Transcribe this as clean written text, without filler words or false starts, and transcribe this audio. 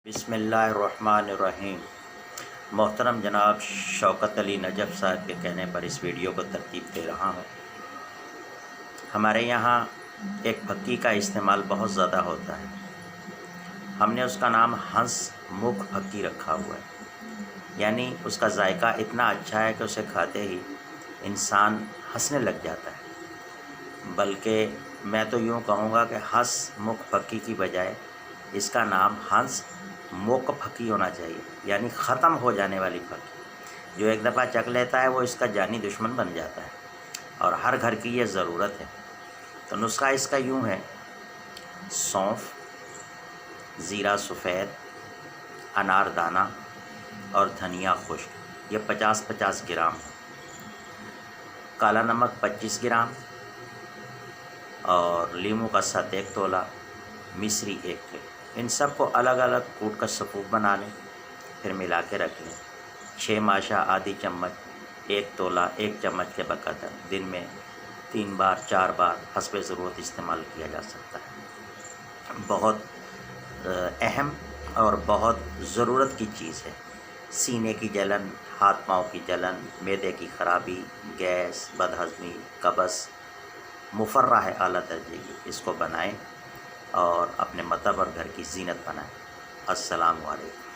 بسم اللہ الرحمن الرحیم۔ محترم جناب شوکت علی نجف صاحب کے کہنے پر اس ویڈیو کو ترتیب دے رہا ہوں۔ ہمارے یہاں ایک پھکی کا استعمال بہت زیادہ ہوتا ہے۔ ہم نے اس کا نام ہنس مکھ پھکی رکھا ہوا ہے، یعنی اس کا ذائقہ اتنا اچھا ہے کہ اسے کھاتے ہی انسان ہنسنے لگ جاتا ہے۔ بلکہ میں تو یوں کہوں گا کہ ہنس مکھ پھکی کی بجائے اس کا نام ہنس موک پھکی ہونا چاہیے، یعنی ختم ہو جانے والی پھکی۔ جو ایک دفعہ چکھ لیتا ہے وہ اس کا جانی دشمن بن جاتا ہے، اور ہر گھر کی یہ ضرورت ہے۔ تو نسخہ اس کا یوں ہے: سونف، زیرہ سفید، انار دانہ اور دھنیا خشک، یہ 50-50 گرام ہے۔ کالا نمک 25 گرام اور لیموں کا سط 1 تولہ، مصری 1 کلو۔ ان سب کو الگ الگ کوٹ کر سفوف بنا لیں، پھر ملا کے رکھ لیں۔ 6 ماشا آدھی چمچ، 1 تولہ 1 چمچ کے بقدر دن میں 3 بار 4 بار حسب ضرورت استعمال کیا جا سکتا ہے۔ بہت اہم اور بہت ضرورت کی چیز ہے۔ سینے کی جلن، ہاتھ پاؤں کی جلن، معدے کی خرابی، گیس، بدہضمی، قبض مفرہ ہے اعلیٰ درجے کی۔ اس کو بنائیں اور اپنے معتبر گھر کی زینت بنائیں۔ السلام علیکم۔